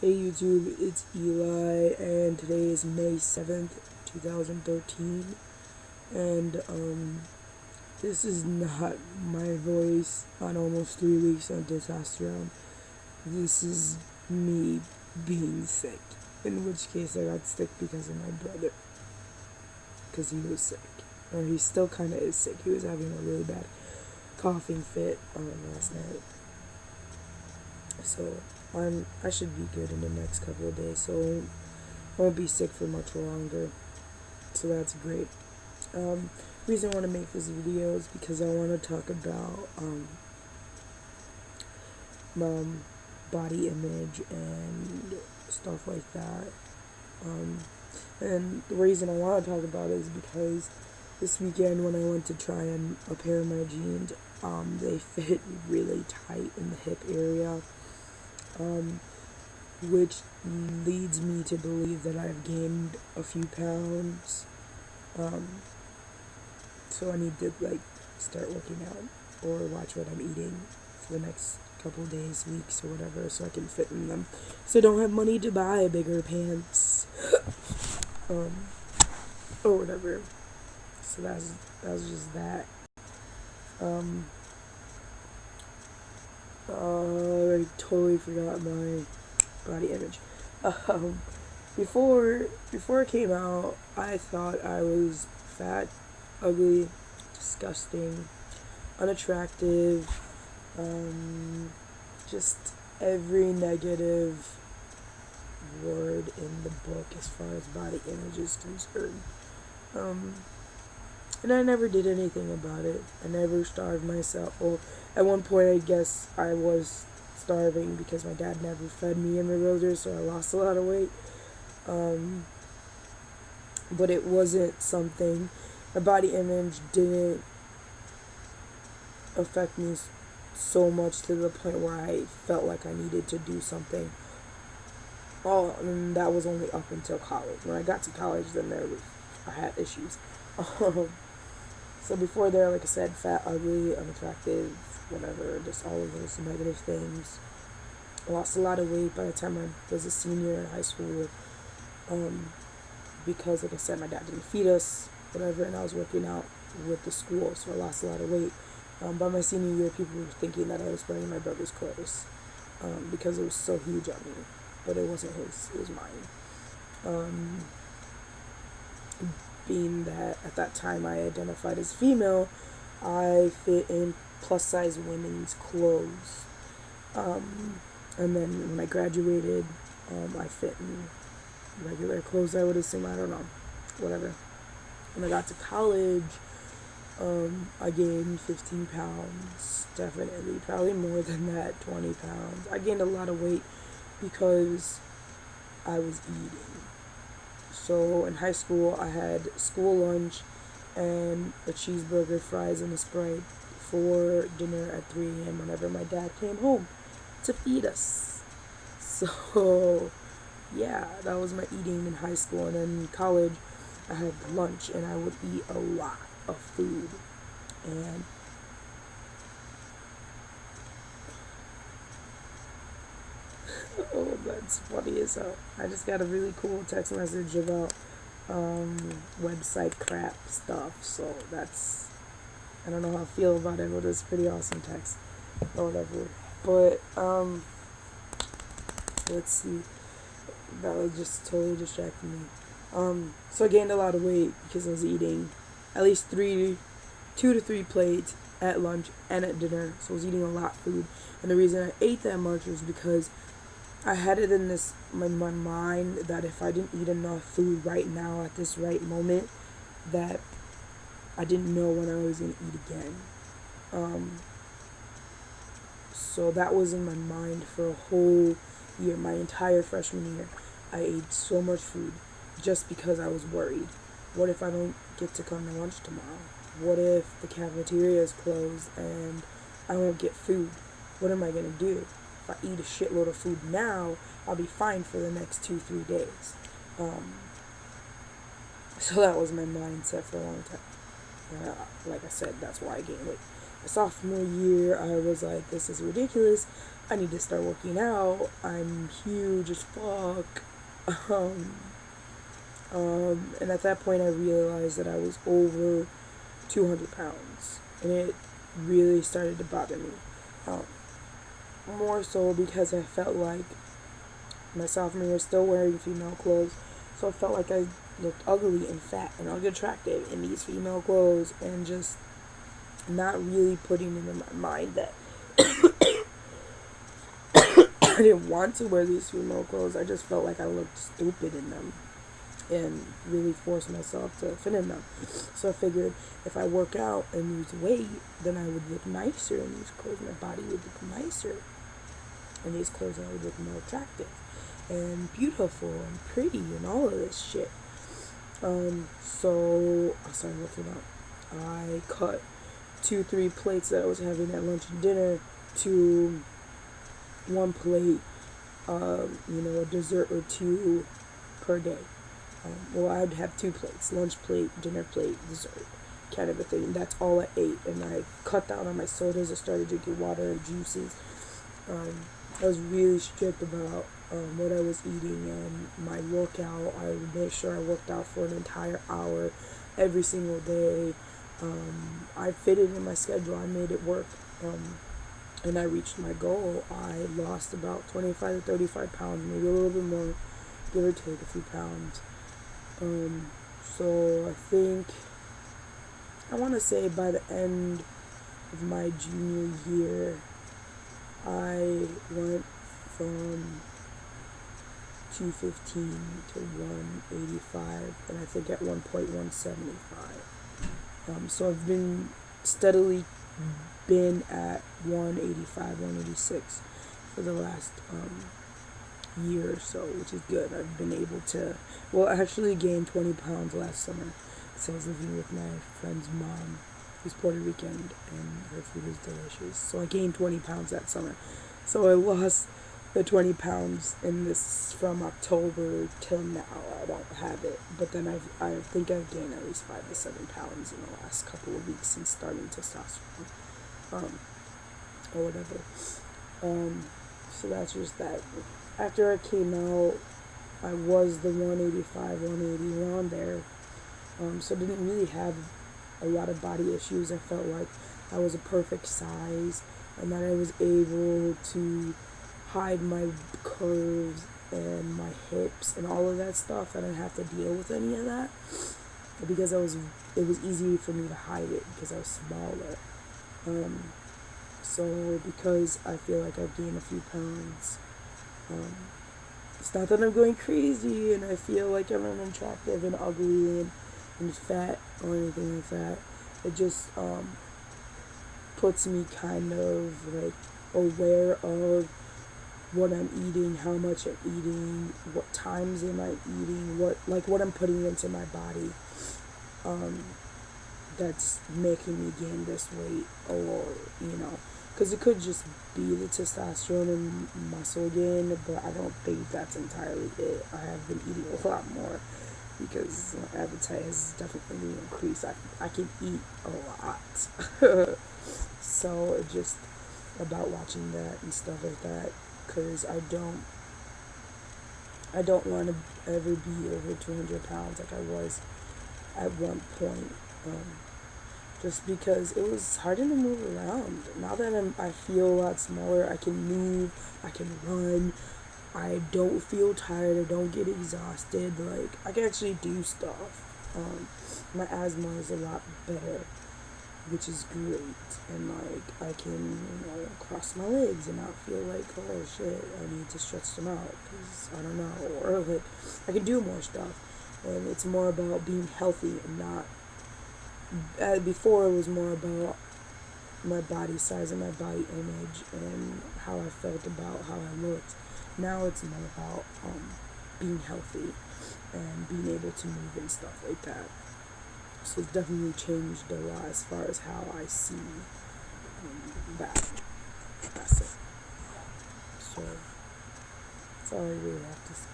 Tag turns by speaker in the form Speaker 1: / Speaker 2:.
Speaker 1: Hey YouTube, it's Eli, and today is May 7th, 2013, and, this is not my voice on almost 3 weeks on testosterone. This is me being sick, in which case I got sick because of my brother, because he was sick, or he still kinda is sick. He was having a really bad coughing fit, last night. So I should be good in the next couple of days, so I won't be sick for much longer. So that's great. Reason I want to make this video is because I want to talk about body image and stuff like that. And the reason I want to talk about it is because this weekend when I went to try on a pair of my jeans, they fit really tight in the hip area. Which leads me to believe that I've gained a few pounds. So I need to start working out or watch what I'm eating for the next couple days, weeks, or whatever, so I can fit in them. So I don't have money to buy bigger pants, or whatever. So that was just that. I totally forgot my body image. Before it came out, I thought I was fat, ugly, disgusting, unattractive, just every negative word in the book as far as body image is concerned. And I never did anything about it. I never starved myself. Well, at one point I guess I was starving because my dad never fed me in the wilderness, so I lost a lot of weight. But it wasn't something, my body image didn't affect me so much to the point where I felt like I needed to do something. And that was only up until college. When I got to college, then I had issues. So before there, like I said, fat, ugly, unattractive, whatever, just all of those negative things. I lost a lot of weight by the time I was a senior in high school, because, like I said, my dad didn't feed us, whatever, and I was working out with the school, so I lost a lot of weight. By my senior year, people were thinking that I was wearing my brother's clothes, because it was so huge on me, but it wasn't his, it was mine. Being that at that time I identified as female, I fit in plus size women's clothes. And then when I graduated, I fit in regular clothes, I would assume, I don't know, whatever. When I got to college, I gained 15 pounds, definitely, probably more than that, 20 pounds. I gained a lot of weight because I was eating. So in high school, I had school lunch and a cheeseburger, fries, and a Sprite for dinner at 3 a.m. whenever my dad came home to feed us. So, yeah, that was my eating in high school. And then in college, I had lunch, and I would eat a lot of food. And oh, that's funny as hell. I just got a really cool text message about website crap stuff, so that's, I don't know how I feel about it, but it's pretty awesome text or whatever. But let's see, that was just totally distracting me. So I gained a lot of weight because I was eating at least 2 to 3 plates at lunch and at dinner, so I was eating a lot of food. And the reason I ate that much was because I had it in my mind that if I didn't eat enough food right now at this right moment, that I didn't know when I was going to eat again. So that was in my mind for a whole year, my entire freshman year. I ate so much food just because I was worried. What if I don't get to come to lunch tomorrow? What if the cafeteria is closed and I won't get food? What am I going to do? If I eat a shitload of food now, I'll be fine for the next 2-3 days. So that was my mindset for a long time. Like I said, that's why I gained weight. sophomore year, I was like, this is ridiculous. I need to start working out. I'm huge as fuck. Um, and at that point, I realized that I was over 200 pounds. And it really started to bother me. Um, More so because I felt like my sophomore year still wearing female clothes. So I felt like I looked ugly and fat and unattractive in these female clothes, and just not really putting it in my mind that I didn't want to wear these female clothes. I just felt like I looked stupid in them and really forced myself to fit in them. So I figured if I work out and lose weight, then I would look nicer in these clothes. My body would look nicer in these clothes, and I would look more attractive and beautiful and pretty and all of this shit. So I started working out. I cut 2-3 plates that I was having at lunch and dinner to 1 plate, a dessert or 2 per day. Well, I'd have 2 plates, lunch plate, dinner plate, dessert, kind of a thing. That's all I ate, and I cut down on my sodas. I started drinking water and juices. I was really strict about what I was eating and my workout. I would make sure I worked out for an entire hour every single day. I fit it in my schedule. I made it work. And I reached my goal. I lost about 25 to 35 pounds, maybe a little bit more, give or take a few pounds. So I think, I want to say by the end of my junior year, I went from 215 to 185, and I think at one point 175. So I've been steadily been at 185, 186 for the last year or so, which is good. I've been able to, well, I actually gained 20 pounds last summer. So I was living with my friend's mom, who's Puerto Rican, and her food is delicious. So I gained 20 pounds that summer. So I lost the 20 pounds in this from October till now. I don't have it, but then I think I've gained at least 5 to 7 pounds in the last couple of weeks since starting testosterone, or whatever. So that's just that. After I came out, I was the 185, 180 around there. So I didn't really have a lot of body issues. I felt like I was a perfect size, and that I was able to hide my curves and my hips and all of that stuff. I didn't have to deal with any of that because it was easy for me to hide it because I was smaller. So because I feel like I've gained a few pounds, it's not that I'm going crazy and I feel like I'm unattractive and ugly and fat or anything like that. It just puts me kind of like aware of what I'm eating, how much I'm eating, what times am I eating, what I'm putting into my body, that's making me gain this weight, or, because it could just be the testosterone and muscle gain, but I don't think that's entirely it. I have been eating a lot more because my appetite has definitely increased. I can eat a lot. So it's just about watching that and stuff like that, because I don't want to ever be over 200 pounds like I was at one point, just because it was harder to move around. Now that I feel a lot smaller, I can move, I can run, I don't feel tired, I don't get exhausted, like, I can actually do stuff. My asthma is a lot better, which is great, and like I can cross my legs and not feel like, oh shit, I need to stretch them out because I don't know, or like I can do more stuff, and it's more about being healthy and not. Before it was more about my body size and my body image and how I felt about how I looked. Now it's more about being healthy and being able to move and stuff like that. So it's definitely changed a lot as far as how I see that. That's it. So that's all I really have to say.